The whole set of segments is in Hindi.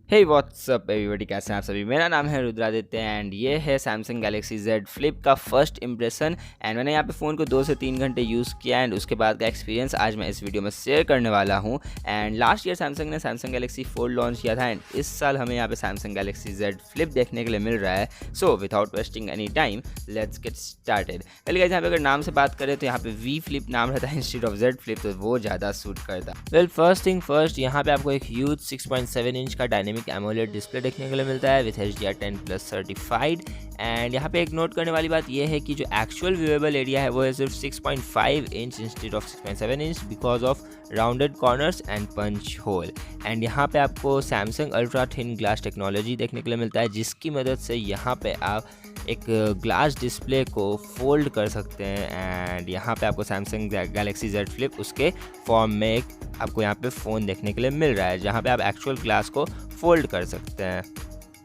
हे व्हाट्सअप एवरीबॉडी, कैसे हैं आप सभी। मेरा नाम है रुद्रादित्य एंड ये है सैमसंग गैलेक्सी Z फ्लिप का फर्स्ट इंप्रेशन। एंड मैंने यहाँ पे फ़ोन को 2 से 3 घंटे यूज़ किया एंड उसके बाद का एक्सपीरियंस आज मैं इस वीडियो में शेयर करने वाला हूँ। एंड लास्ट ईयर सैमसंग ने सैमसंग गैलेक्सी फोल्ड लॉन्च किया था एंड इस साल हमें यहाँ पे सैमसंग गैलेक्सी Z फ्लिप देखने के लिए मिल रहा है। So without wasting any time let's get started. पहले गाइस, यहाँ पे अगर नाम से बात करें तो यहाँ पे V फ्लिप नाम रहता है इंस्टीट्यूट ऑफ Z फ्लिप, तो वो ज़्यादा सूट करता है। वेल, फर्स्ट थिंग फर्स्ट, यहाँ पे आपको एक ह्यूज 6.7 इंच का डायनेमिक एमोलेड डिस्प्ले देखने के लिए मिलता है विथ HDR10+ सर्टिफाइड। एंड यहाँ पे एक नोट करने वाली बात यह है कि जो एक्चुअल व्यूएबल एरिया है वो है सिर्फ 6.5 inch instead of 6.7 inch because of rounded corners and punch hole. And यहाँ पे आपको Samsung ultra thin glass technology देखने के लिए मिलता है, जिसकी मदद से यहाँ पे आप एक ग्लास डिस्प्ले को फोल्ड कर सकते हैं। एंड यहाँ पे आपको सैमसंग गैलेक्सी Z फ्लिप उसके फॉर्म में एक आपको यहाँ पे फ़ोन देखने के लिए मिल रहा है, जहाँ पे आप एक्चुअल ग्लास को फोल्ड कर सकते हैं।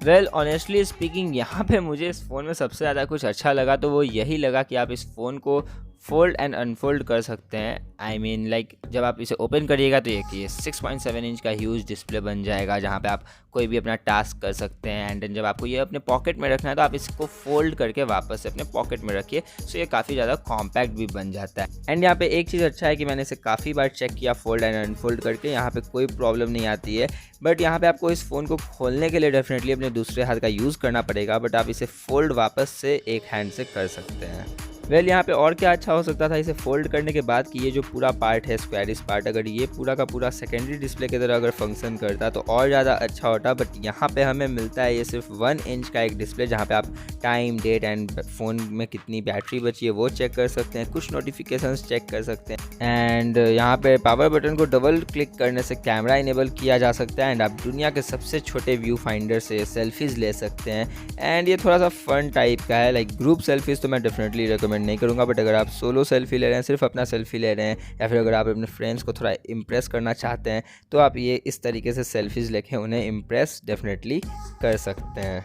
वेल, ऑनेस्टली स्पीकिंग, यहाँ पे मुझे इस फ़ोन में सबसे ज़्यादा कुछ अच्छा लगा तो वो यही लगा कि आप इस फ़ोन को फोल्ड एंड अनफोल्ड कर सकते हैं। आई मीन लाइक जब आप इसे ओपन करिएगा तो ये 6.7 इंच का ह्यूज डिस्प्ले बन जाएगा, जहाँ पे आप कोई भी अपना टास्क कर सकते हैं। एंड जब आपको ये अपने पॉकेट में रखना है तो आप इसको फोल्ड करके वापस से अपने पॉकेट में रखिए, सो ये काफ़ी ज़्यादा कॉम्पैक्ट भी बन जाता है। एंड यहाँ पे एक चीज़ अच्छा है कि मैंने इसे काफ़ी बार चेक किया फोल्ड एंड अनफोल्ड करके, यहाँ पे कोई प्रॉब्लम नहीं आती है। बट यहाँ पे आपको इस फ़ोन को खोलने के लिए डेफिनेटली अपने दूसरे हाथ का यूज़ करना पड़ेगा, बट आप इसे फोल्ड वापस से एक हैंड से कर सकते हैं। वेल, यहाँ पे और क्या अच्छा हो सकता था इसे फोल्ड करने के बाद कि ये जो पूरा पार्ट है स्क्वायरिश पार्ट, अगर ये पूरा का पूरा सेकेंडरी डिस्प्ले की तरह अगर फंक्शन करता तो और ज़्यादा अच्छा होता। बट यहाँ पे हमें मिलता है ये सिर्फ 1 इंच का एक डिस्प्ले, जहाँ पे आप टाइम, डेट एंड फ़ोन में कितनी बैटरी बची है वो चेक कर सकते हैं, कुछ नोटिफिकेशंस चेक कर सकते हैं। एंड यहाँ पे पावर बटन को डबल क्लिक करने से कैमरा इनेबल किया जा सकता है एंड आप दुनिया के सबसे छोटे व्यू फाइंडर से सेल्फीज़ ले सकते हैं। एंड ये थोड़ा सा फन टाइप का है, लाइक ग्रुप सेल्फीज़ तो मैं डेफिनेटली रिकमेंड नहीं करूँगा, बट अगर आप सोलो सेल्फी ले रहे हैं, सिर्फ अपना सेल्फी ले रहे हैं, या फिर अगर आप अपने फ्रेंड्स को थोड़ा इम्प्रेस करना चाहते हैं तो आप ये इस तरीके से सेल्फीज़ लेके उन्हें इम्प्रेस डेफिनेटली कर सकते हैं।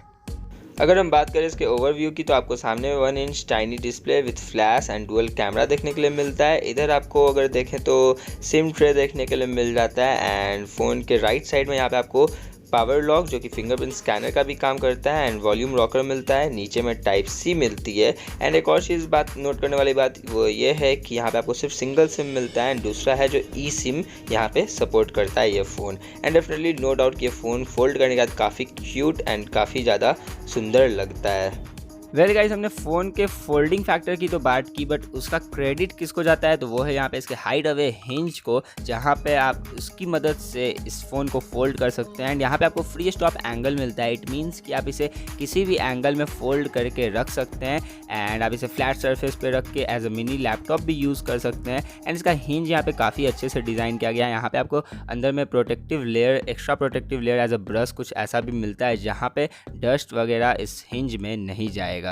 अगर हम बात करें इसके ओवरव्यू की तो आपको सामने 1 inch tiny display with flash and dual camera देखने के लिए मिलता है। इधर आपको अगर देखें तो सिम ट्रे देखने के लिए मिल जाता है। एंड फ़ोन के राइट साइड में यहाँ पे आपको पावर लॉक जो कि फिंगरप्रिंट स्कैनर का भी काम करता है एंड वॉल्यूम रॉकर मिलता है। नीचे में टाइप C मिलती है। एंड एक और चीज़ बात नोट करने वाली बात वो ये है कि यहाँ पे आपको सिर्फ सिंगल सिम मिलता है एंड दूसरा है जो ई सिम यहाँ पे सपोर्ट करता है ये phone. And definitely no doubt कि ये फ़ोन फोल्ड करने के बाद काफ़ी क्यूट एंड काफ़ी ज़्यादा सुंदर लगता है। वेल गाइस, हमने फ़ोन के फोल्डिंग फैक्टर की तो बात की, बट उसका क्रेडिट किसको जाता है तो वो है यहाँ पे इसके हाइड अवे हिंज को, जहाँ पे आप उसकी मदद से इस फ़ोन को फोल्ड कर सकते हैं। एंड यहाँ पे आपको फ्री स्टॉप एंगल मिलता है। इट मीन्स कि आप इसे किसी भी एंगल में फोल्ड करके रख सकते हैं एंड आप इसे फ्लैट सरफेस पे रख के एज अ मिनी लैपटॉप भी यूज़ कर सकते हैं। एंड इसका हिंज यहाँ पे काफ़ी अच्छे से डिज़ाइन किया गया है। यहाँ पे आपको अंदर में protective layer, extra protective layer as a brush कुछ ऐसा भी मिलता है, जहाँ पे डस्ट वगैरह इस हिंज में नहीं जाएगा।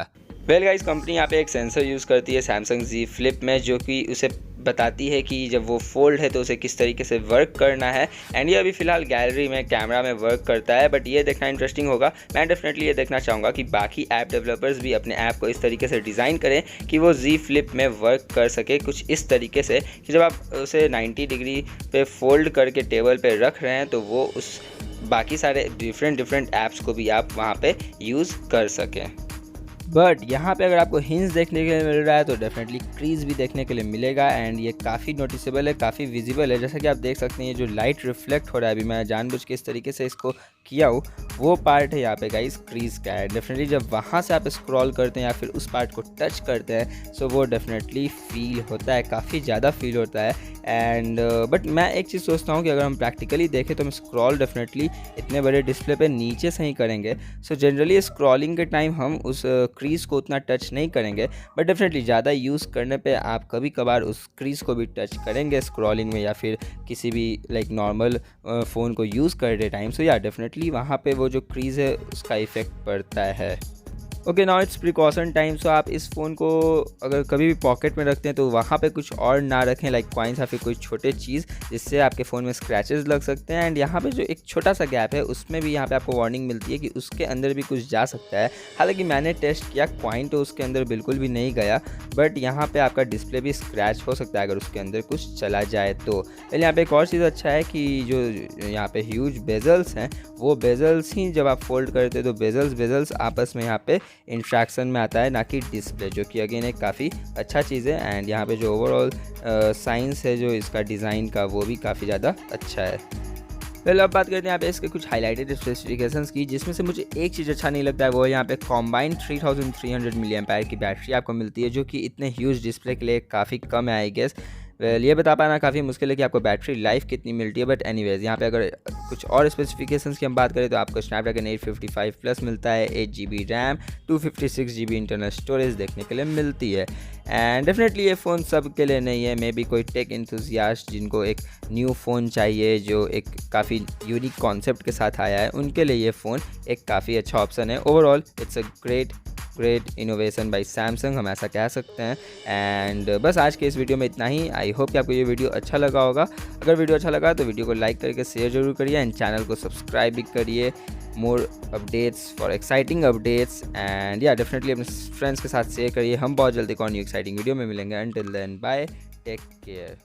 वेल गाइस, कंपनी यहाँ पे एक सेंसर यूज़ करती है सैमसंग Z फ्लिप में, जो कि उसे बताती है कि जब वो फोल्ड है तो उसे किस तरीके से वर्क करना है। एंड ये अभी फ़िलहाल गैलरी में कैमरा में वर्क करता है, बट ये देखना इंटरेस्टिंग होगा। मैं डेफिनेटली ये देखना चाहूँगा कि बाकी ऐप डेवलपर्स भी अपने ऐप को इस तरीके से डिज़ाइन करें कि वो Z फ्लिप में वर्क कर सके कुछ इस तरीके से कि जब आप उसे 90 डिग्री पे फोल्ड करके टेबल पे रख रहे हैं तो वो उस बाकी सारे डिफरेंट ऐप्स को भी आप वहाँ पे यूज़ कर सकें। बट यहाँ पे अगर आपको हिंज देखने के लिए मिल रहा है तो डेफिनेटली क्रीज भी देखने के लिए मिलेगा एंड ये काफ़ी नोटिसेबल है, काफ़ी विजिबल है। जैसा कि आप देख सकते हैं ये जो लाइट रिफ्लेक्ट हो रहा है, अभी मैं जानबूझ के इस तरीके से इसको किया हूँ, वो पार्ट है यहाँ पे गाइस क्रीज का है। डेफिनेटली जब वहाँ से आप स्क्रॉल करते हैं या फिर उस पार्ट को टच करते हैं सो वो डेफिनेटली फील होता है, काफ़ी ज़्यादा फील होता है। एंड बट मैं एक चीज़ सोचता हूँ कि अगर हम प्रैक्टिकली देखें तो हम स्क्रॉल डेफिनेटली इतने बड़े डिस्प्ले पे नीचे से ही करेंगे। सो जनरली स्क्रॉलिंग के टाइम हम उस क्रीज को उतना टच नहीं करेंगे, बट डेफिनेटली ज़्यादा यूज़ करने पे आप कभी कभार उस क्रीज को भी टच करेंगे स्क्रॉलिंग में या फिर किसी भी लाइक नॉर्मल फ़ोन को यूज़ करते टाइम। सो या डेफिनेटली वहाँ पे वो जो क्रीज है उसका इफ़ेक्ट पड़ता है। Okay, now it's precaution time. So आप इस फ़ोन को अगर कभी भी पॉकेट में रखते हैं तो वहाँ पे कुछ और ना रखें, लाइक कॉइन्स या फिर कोई छोटे चीज़, जिससे आपके फ़ोन में स्क्रैचेस लग सकते हैं। एंड यहाँ पे जो एक छोटा सा गैप है उसमें भी यहाँ पे आपको वार्निंग मिलती है कि उसके अंदर भी कुछ जा सकता है। हालांकि मैंने टेस्ट किया, कॉइन तो उसके अंदर बिल्कुल भी नहीं गया, बट यहाँ पे आपका डिस्प्ले भी स्क्रैच हो सकता है अगर उसके अंदर कुछ चला जाए तो। पहले यहाँ पे एक और चीज़ अच्छा है कि जो यहाँ पे ह्यूज बेजल्स हैं, वो बेजल्स ही जब आप फोल्ड करते हैं तो बेजल्स आपस में यहाँ पे इंट्रैक्शन में आता है, ना कि डिस्प्ले, जो कि अगेन एक काफ़ी अच्छा चीज़ है। एंड यहाँ पे जो ओवरऑल साइंस है जो इसका डिज़ाइन का, वो भी काफ़ी ज़्यादा अच्छा है। वेल, अब बात करते हैं यहाँ पे इसके कुछ हाईलाइटेड स्पेसिफिकेशंस की, जिसमें से मुझे एक चीज़ अच्छा नहीं लगता है, वो यहाँ पे कॉम्बाइंड 3300 मिली एम्पायर की बैटरी आपको मिलती है, जो कि इतने ह्यूज डिस्प्ले के लिए काफ़ी कम है आई गेस। वेल, ये बता पाना काफ़ी मुश्किल है कि आपको बैटरी लाइफ कितनी मिलती है, बट एनीवेज यहाँ पे अगर कुछ और स्पेसिफिकेशंस की हम बात करें तो आपको स्नैपड्रैगन 855 प्लस मिलता है, 8 GB RAM, 256 GB internal storage देखने के लिए मिलती है। एंड डेफिनेटली ये फ़ोन सब के लिए नहीं है, मे बी कोई टेक इंथुजियास्ट जिनको एक न्यू फ़ोन चाहिए जो एक काफ़ी यूनिक कॉन्सेप्ट के साथ आया है, उनके लिए ये फ़ोन एक काफ़ी अच्छा ऑप्शन है। Overall it's a great innovation by Samsung, हम ऐसा कह सकते हैं। एंड बस आज के इस वीडियो में इतना ही। आई होप कि आपको ये वीडियो अच्छा लगा होगा। अगर वीडियो अच्छा लगा तो वीडियो को लाइक करके शेयर जरूर करिए, एंड चैनल को सब्सक्राइब भी करिए। More updates for exciting updates, and या डेफिनेटली अपने फ्रेंड्स के साथ शेयर करिए। हम बहुत जल्दी एक और न्यू एक्साइटिंग वीडियो में मिलेंगे। Until then bye, take care.